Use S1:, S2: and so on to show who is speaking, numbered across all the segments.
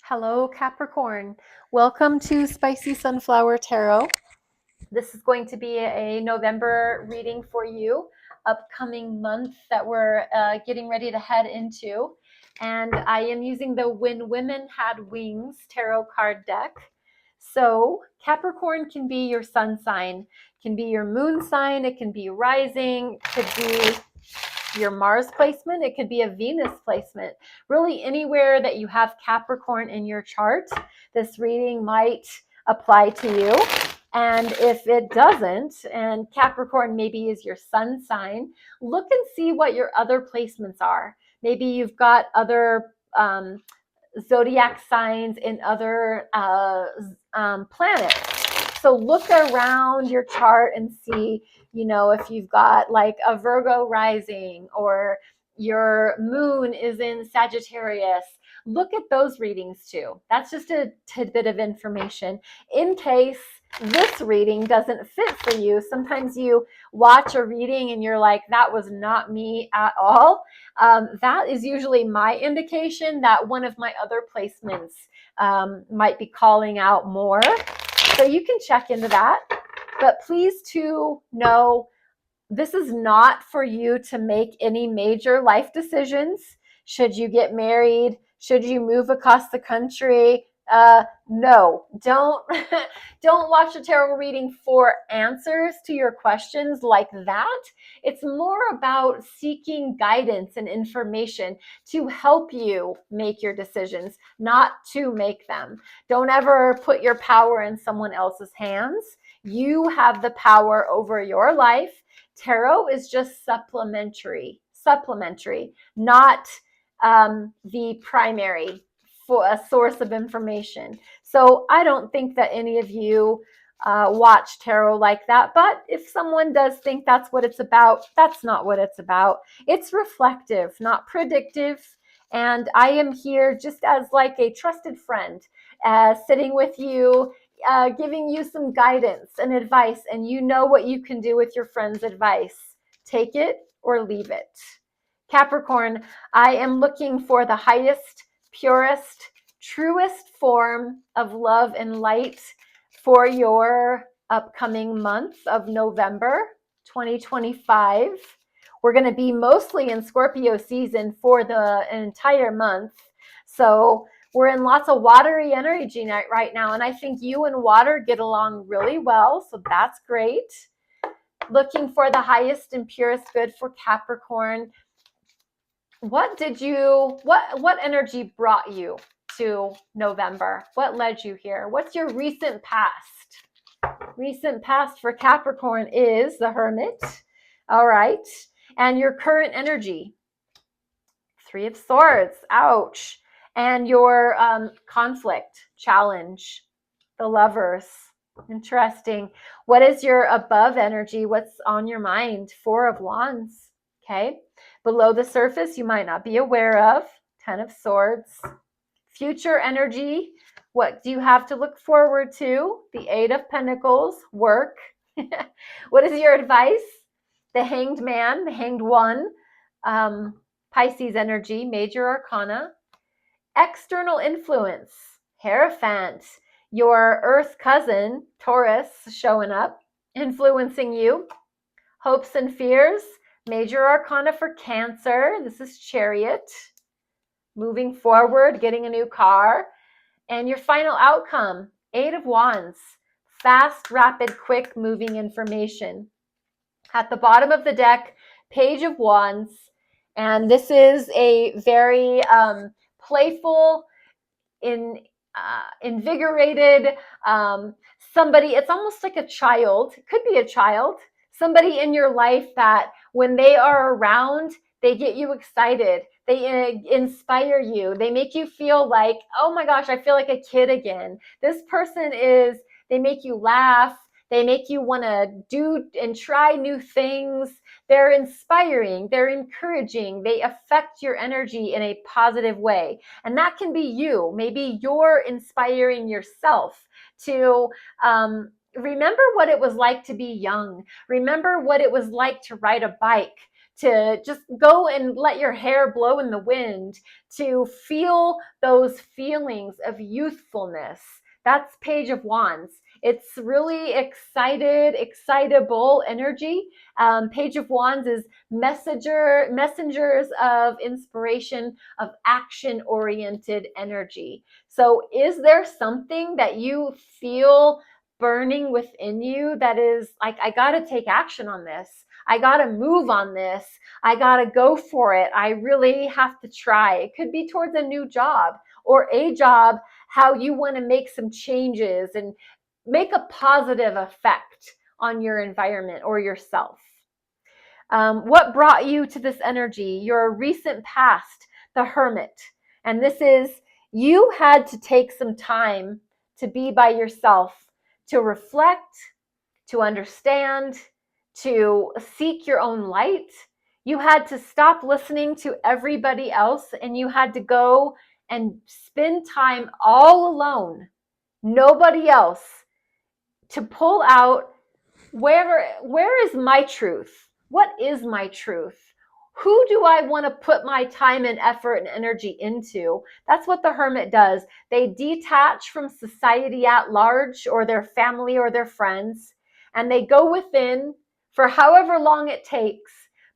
S1: Hello, Capricorn. Welcome to Spicy Sunflower Tarot. This is going to be a November reading for you, upcoming month that we're getting ready to head into. And I am using the When Women Had Wings tarot card deck. So, Capricorn can be your sun sign, can be your moon sign, it can be rising, it could be your Mars placement, it could be a Venus placement. Really, anywhere that you have Capricorn in your chart, this reading might apply to you. And if it doesn't, and Capricorn maybe is your sun sign, look and see what your other placements are. Maybe you've got other zodiac signs in other planets. So look around your chart and see, if you've got like a Virgo rising or your moon is in Sagittarius. Look at those readings too. That's just a tidbit of information in case this reading doesn't fit for you. Sometimes you watch a reading and you're like, that was not me at all. That is usually my indication that one of my other placements might be calling out more. So you can check into that. But please to know, this is not for you to make any major life decisions. Should you get married? Should you move across the country? No, don't don't watch a tarot reading for answers to your questions like that. It's more about seeking guidance and information to help you make your decisions, not to make them. Don't ever put your power in someone else's hands. You have the power over your life. Tarot is just supplementary, not the primary for a source of information. So I don't think that any of you watch tarot like that. But if someone does think that's what it's about, that's not what it's about. It's reflective, not predictive. And I am here just as like a trusted friend, sitting with you, giving you some guidance and advice, and you know what you can do with your friend's advice. Take it or leave it. Capricorn, I am looking for the highest, purest, truest form of love and light for your upcoming month of November 2025. We're going to be mostly in Scorpio season for the entire month. So we're in lots of watery energy right now. And I think you and water get along really well. So that's great. Looking for the highest and purest good for Capricorn. What energy brought you to November? What led you here? What's your recent past? Recent past for Capricorn is the Hermit. All right. And your current energy. Three of Swords. Ouch. And your conflict, challenge, the Lovers. Interesting. What is your above energy? What's on your mind? Four of Wands. Okay. Below the surface, you might not be aware of. Ten of Swords. Future energy. What do you have to look forward to? The Eight of Pentacles. Work. What is your advice? The Hanged Man, the Hanged One. Pisces energy, Major Arcana. External influence. Hierophant. Your Earth cousin, Taurus, showing up, influencing you. Hopes and fears. Major Arcana for Cancer. This is Chariot. Moving forward, getting a new car. And your final outcome, Eight of Wands. Fast, rapid, quick moving information. At the bottom of the deck, Page of Wands. And this is a very playful, invigorated somebody. It's almost like a child. It could be a child. Somebody in your life that when they are around, they get you excited. They inspire you. They make you feel like, oh my gosh, I feel like a kid again. This person they make you laugh. They make you want to do and try new things. They're inspiring. They're encouraging. They affect your energy in a positive way. And that can be you. Maybe you're inspiring yourself to remember what it was like to be young. Remember what it was like to ride a bike, to just go and let your hair blow in the wind, to feel those feelings of youthfulness. That's Page of Wands. It's really excitable energy. Page of Wands is messengers of inspiration, of action-oriented energy. So is there something that you feel burning within you that is like, I got to take action on this. I got to move on this. I got to go for it. I really have to try. It could be towards a new job or a job, how you want to make some changes and make a positive effect on your environment or yourself. What brought you to this energy? Your recent past, the Hermit. And this is, you had to take some time to be by yourself, to reflect, to understand, to seek your own light. You had to stop listening to everybody else, and you had to go and spend time all alone, nobody else, to pull out where is my truth? What is my truth? Who do I want to put my time and effort and energy into? That's what the Hermit does. They detach from society at large or their family or their friends, and they go within for however long it takes,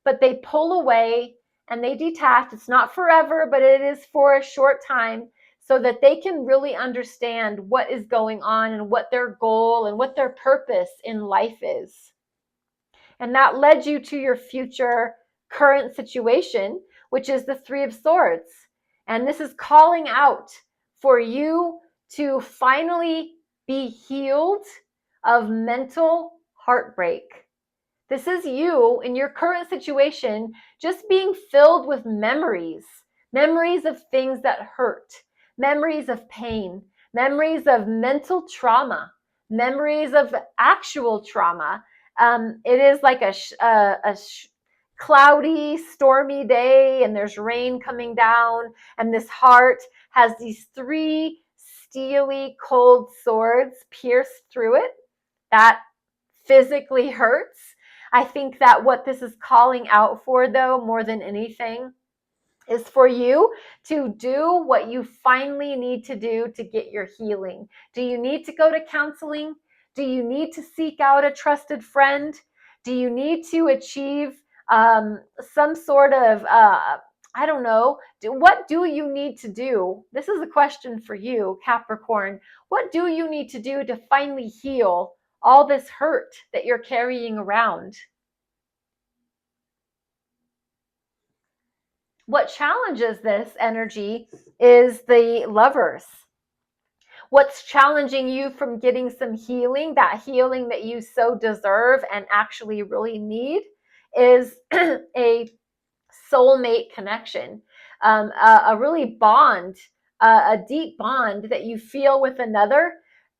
S1: but they pull away and they detach. It's not forever, but it is for a short time, so that they can really understand what is going on and what their goal and what their purpose in life is. And that led you to your future current situation, which is the Three of Swords. And this is calling out for you to finally be healed of mental heartbreak. This is you in your current situation just being filled with memories of things that hurt, memories of pain, memories of mental trauma, memories of actual trauma. It is like a cloudy, stormy day, and there's rain coming down, and this heart has these three steely, cold swords pierced through it. That physically hurts. I think that what this is calling out for, though, more than anything, is for you to do what you finally need to do to get your healing. Do you need to go to counseling? Do you need to seek out a trusted friend? Do you need to achieve some sort of, I don't know, what do you need to do? This is a question for you, Capricorn. What do you need to do to finally heal all this hurt that you're carrying around? What challenges this energy is the Lovers. What's challenging you from getting some healing, that healing that you so deserve and actually really need, is a soulmate connection, a really bond, a deep bond that you feel with another.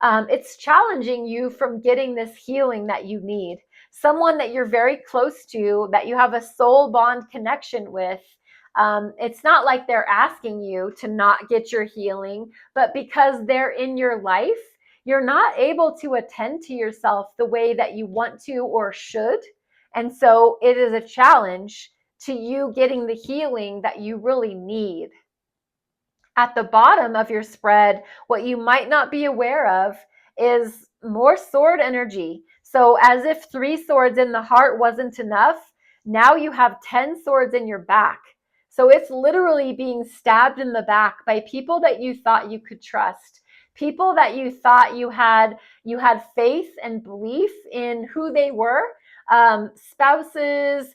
S1: It's challenging you from getting this healing that you need. Someone that you're very close to, that you have a soul bond connection with. It's not like they're asking you to not get your healing, but because they're in your life, you're not able to attend to yourself the way that you want to or should. And so it is a challenge to you getting the healing that you really need. At the bottom of your spread, what you might not be aware of is more sword energy. So as if 3 swords in the heart wasn't enough, now you have 10 swords in your back. So it's literally being stabbed in the back by people that you thought you could trust, people that you thought you had faith and belief in who they were, spouses,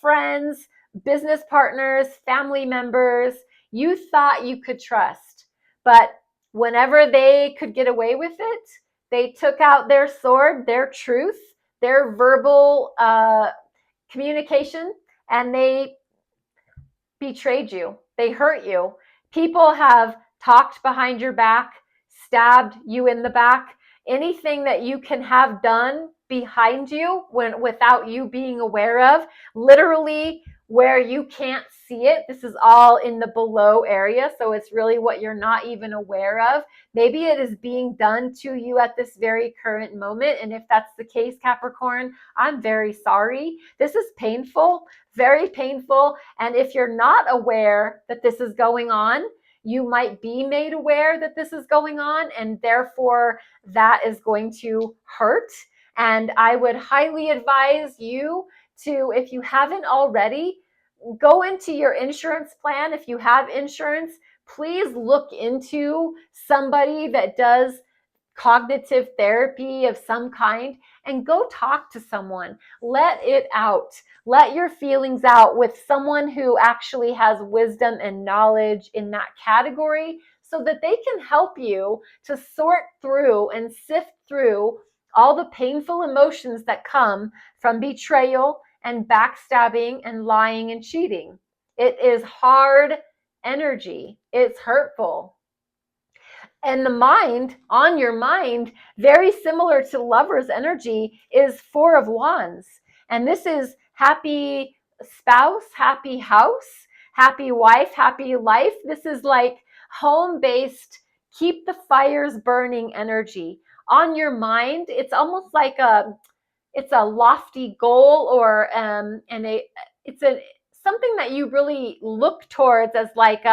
S1: friends, business partners, family members. You thought you could trust, but whenever they could get away with it, they took out their sword, their truth, their verbal communication, and they betrayed you. They hurt you. People have talked behind your back, stabbed you in the back. Anything that you can have done behind you without you being aware of, literally where you can't see it. This is all in the below area. So it's really what you're not even aware of. Maybe it is being done to you at this very current moment. And if that's the case, Capricorn, I'm very sorry. This is painful, very painful. And if you're not aware that this is going on, you might be made aware that this is going on, and therefore that is going to hurt. And I would highly advise you to, if you haven't already, go into your insurance plan. If you have insurance, please look into somebody that does cognitive therapy of some kind and go talk to someone. Let it out. Let your feelings out with someone who actually has wisdom and knowledge in that category so that they can help you to sort through and sift through all the painful emotions that come from betrayal and backstabbing and lying and cheating. It is hard energy. It's hurtful. And the mind, on your mind, very similar to lover's energy, is Four of Wands. And this is happy spouse, happy house, happy wife, happy life. This is like home-based, keep the fires burning energy. On your mind, it's almost like it's a lofty goal, or it's something that you really look towards as like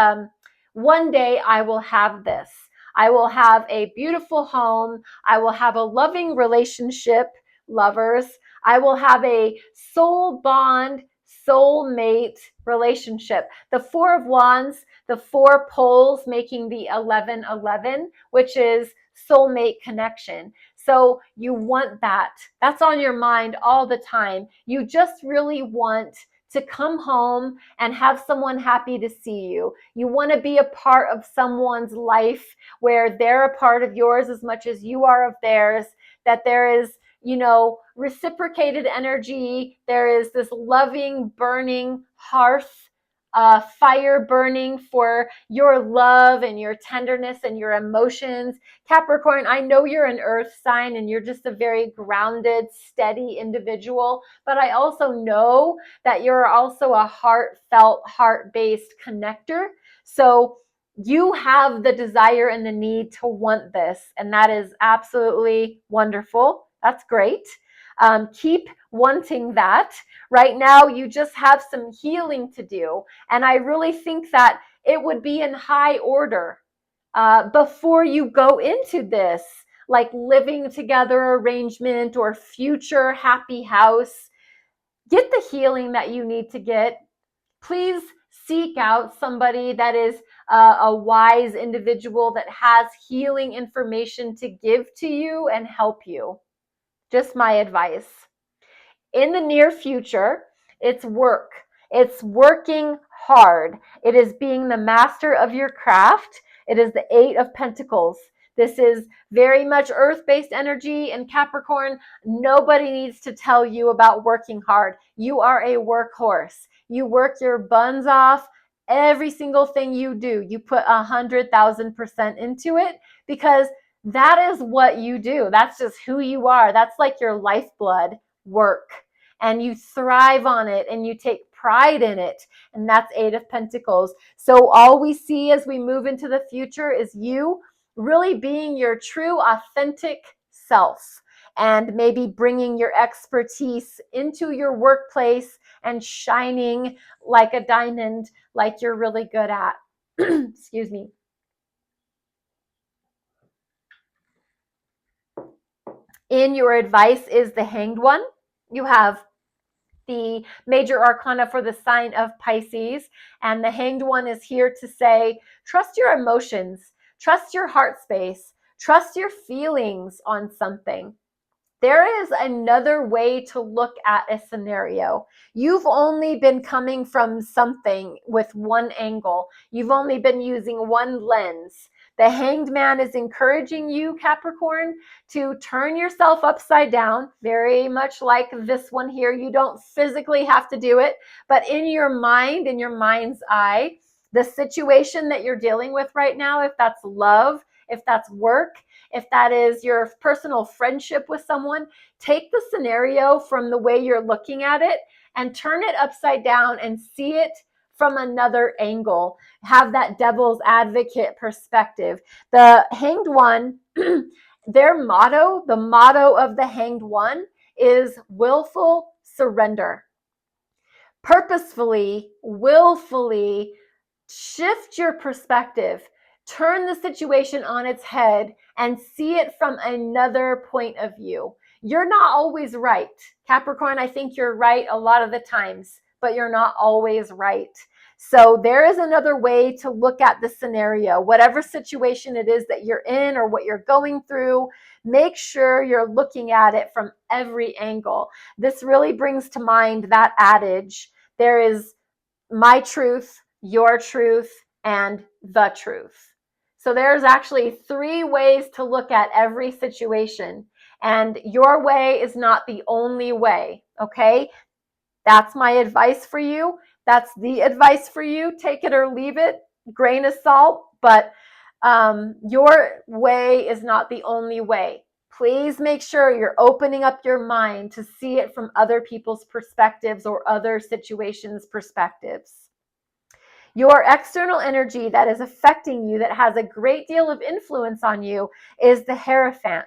S1: one day I will have this. I will have a beautiful home. I will have a loving relationship, lovers. I will have a soul bond, soulmate relationship. The Four of Wands, the four poles making the 11-11, which is soulmate connection. So you want that. That's on your mind all the time. You just really want to come home and have someone happy to see you. You want to be a part of someone's life where they're a part of yours as much as you are of theirs, that there is, reciprocated energy. There is this loving, burning hearth, fire burning for your love and your tenderness and your emotions. Capricorn, I know you're an earth sign and you're just a very grounded, steady individual, but I also know that you're also a heartfelt, heart-based connector. So you have the desire and the need to want this, and that is absolutely wonderful. That's great. Keep wanting that. Right now, you just have some healing to do, and I really think that it would be in high order before you go into this, like living together arrangement or future happy house. Get the healing that you need to get. Please seek out somebody that is a wise individual that has healing information to give to you and help you. Just my advice. In the near future, it's work. It's working hard. It is being the master of your craft. It is the Eight of Pentacles. This is very much earth-based energy, and Capricorn, nobody needs to tell you about working hard. You are a workhorse. You work your buns off. Every single thing you do, you put 100,000% into it because that is what you do. That's just who you are. That's like your lifeblood, work. And you thrive on it and you take pride in it. And that's Eight of Pentacles. So all we see as we move into the future is you really being your true, authentic self, and maybe bringing your expertise into your workplace and shining like a diamond, like you're really good at. Excuse me. In your advice is the Hanged One. You have the major arcana for the sign of Pisces, and the Hanged One is here to say, trust your emotions, trust your heart space, trust your feelings on something. There is another way to look at a scenario. You've only been coming from something with one angle. You've only been using one lens. The Hanged Man is encouraging you, Capricorn, to turn yourself upside down, very much like this one here. You don't physically have to do it, but in your mind, in your mind's eye, the situation that you're dealing with right now, if that's love, if that's work, if that is your personal friendship with someone, take the scenario from the way you're looking at it and turn it upside down and see it from another angle. Have that devil's advocate perspective. The Hanged One, their motto, the motto of the Hanged One is willful surrender. Purposefully, willfully shift your perspective, turn the situation on its head, and see it from another point of view. You're not always right. Capricorn, I think you're right a lot of the times, but you're not always right. So there is another way to look at the scenario. Whatever situation it is that you're in or what you're going through, make sure you're looking at it from every angle. This really brings to mind that adage, there is my truth, your truth, and the truth. So there's actually 3 ways to look at every situation, and your way is not the only way, okay? That's my advice for you. That's the advice for you. Take it or leave it, grain of salt, but your way is not the only way. Please make sure you're opening up your mind to see it from other people's perspectives or other situations' perspectives. Your external energy that is affecting you, that has a great deal of influence on you, is the Hierophant.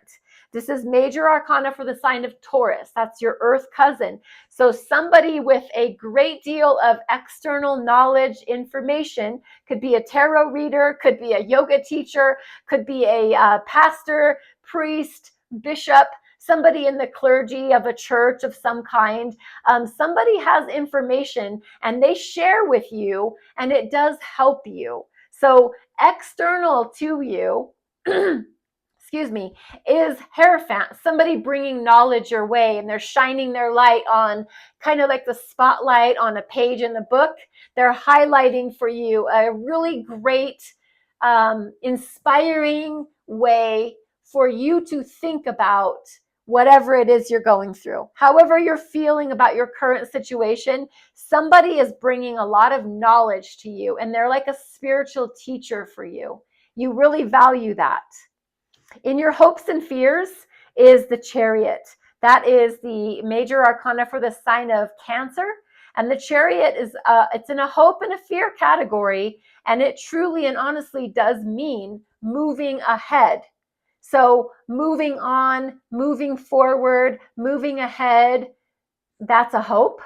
S1: This is major arcana for the sign of Taurus. That's your earth cousin. So somebody with a great deal of external knowledge, information, could be a tarot reader, could be a yoga teacher, could be a pastor, priest, bishop, somebody in the clergy of a church of some kind. Somebody has information and they share with you, and it does help you. So external to you, excuse me, is Hierophant, somebody bringing knowledge your way, and they're shining their light on, kind of like the spotlight on a page in the book. They're highlighting for you a really great, inspiring way for you to think about whatever it is you're going through. However you're feeling about your current situation, somebody is bringing a lot of knowledge to you, and they're like a spiritual teacher for you. You really value that. In your hopes and fears is the Chariot. That is the major arcana for the sign of Cancer. And the Chariot is it's in a hope and a fear category, and it truly and honestly does mean moving ahead. So moving on, moving forward, moving ahead, that's a hope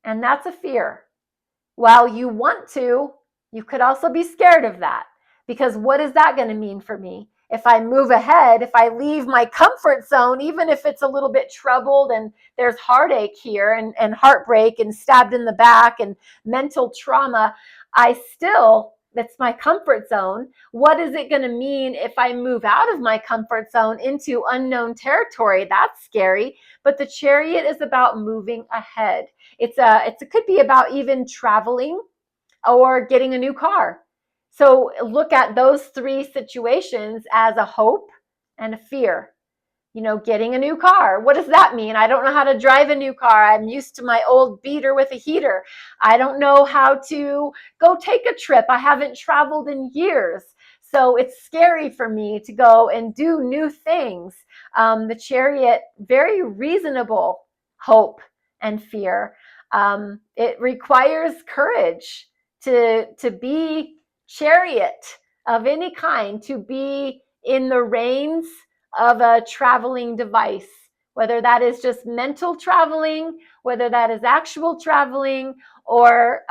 S1: and that's a fear. While you want to, you could also be scared of that, because what is that going to mean for me? If I move ahead, if I leave my comfort zone, even if it's a little bit troubled and there's heartache here and heartbreak and stabbed in the back and mental trauma, that's my comfort zone. What is it going to mean if I move out of my comfort zone into unknown territory? That's scary. But the Chariot is about moving ahead. It could be about even traveling or getting a new car. So look at those 3 situations as a hope and a fear. You know, getting a new car. What does that mean? I don't know how to drive a new car. I'm used to my old beater with a heater. I don't know how to go take a trip. I haven't traveled in years. So it's scary for me to go and do new things. The Chariot, very reasonable hope and fear. It requires courage to be chariot of any kind, to be in the reins of a traveling device, whether that is just mental traveling, whether that is actual traveling, or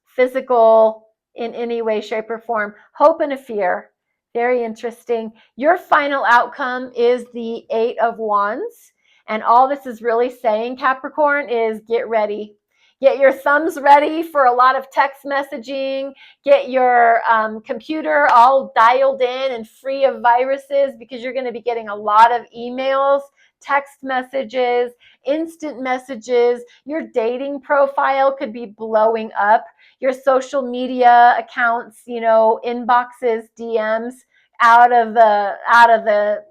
S1: physical in any way, shape, or form. Hope and a fear. Very interesting. Your final outcome is the 8 of Wands. And all this is really saying, Capricorn, is get ready. Get your thumbs ready for a lot of text messaging. Get your computer all dialed in and free of viruses, because you're going to be getting a lot of emails, text messages, instant messages. Your dating profile could be blowing up. Your social media accounts, inboxes, DMs, out of the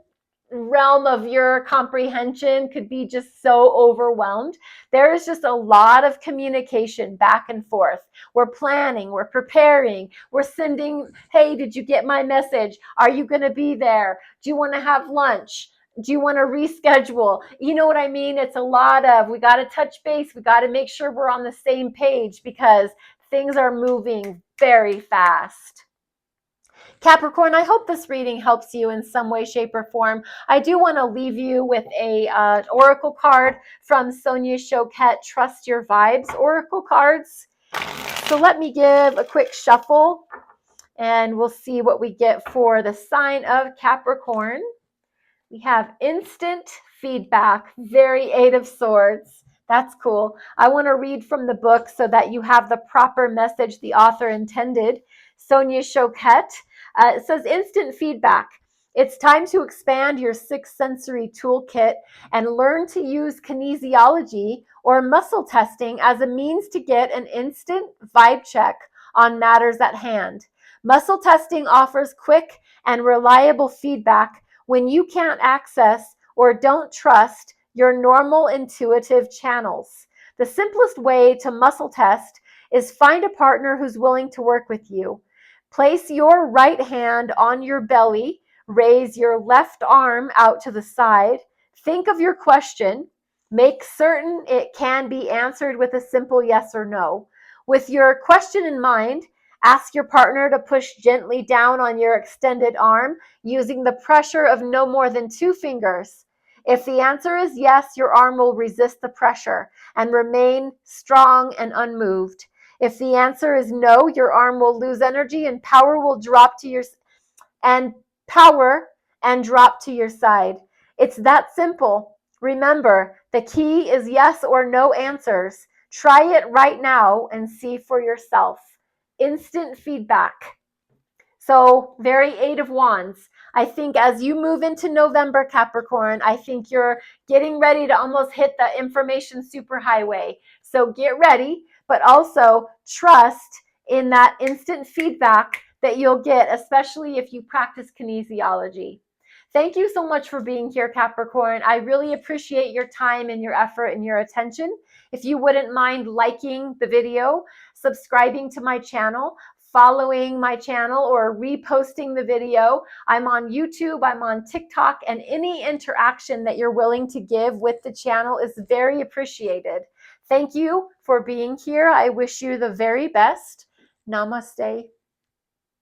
S1: realm of your comprehension, could be just so overwhelmed. There is just a lot of communication back and forth. We're planning, we're preparing, we're sending, hey, did you get my message? Are you going to be there? Do you want to have lunch? Do you want to reschedule? You know what I mean? It's a lot of, we got to touch base. We got to make sure we're on the same page because things are moving very fast. Capricorn, I hope this reading helps you in some way, shape, or form. I do want to leave you with a oracle card from Sonia Choquette, Trust Your Vibes oracle cards. So let me give a quick shuffle and we'll see what we get for the sign of Capricorn. We have instant feedback, very Eight of Swords. That's cool. I want to read from the book so that you have the proper message the author intended. Sonia Choquette. It says instant feedback. It's time to expand your sixth sensory toolkit and learn to use kinesiology or muscle testing as a means to get an instant vibe check on matters at hand. Muscle testing offers quick and reliable feedback when you can't access or don't trust your normal intuitive channels. The simplest way to muscle test is find a partner who's willing to work with you. Place your right hand on your belly, raise your left arm out to the side. Think of your question. Make certain it can be answered with a simple yes or no. With your question in mind, ask your partner to push gently down on your extended arm using the pressure of no more than 2 fingers. If the answer is yes, your arm will resist the pressure and remain strong and unmoved. If the answer is no, your arm will lose energy and power will drop to your drop to your side. It's that simple. Remember, the key is yes or no answers. Try it right now and see for yourself. Instant feedback. So very Eight of Wands. I think as you move into November, Capricorn, I think you're getting ready to almost hit the information superhighway. So get ready, but also trust in that instant feedback that you'll get, especially if you practice kinesiology. Thank you so much for being here, Capricorn. I really appreciate your time and your effort and your attention. If you wouldn't mind liking the video, subscribing to my channel, following my channel, or reposting the video. I'm on YouTube, I'm on TikTok, and any interaction that you're willing to give with the channel is very appreciated. Thank you for being here. I wish you the very best. Namaste.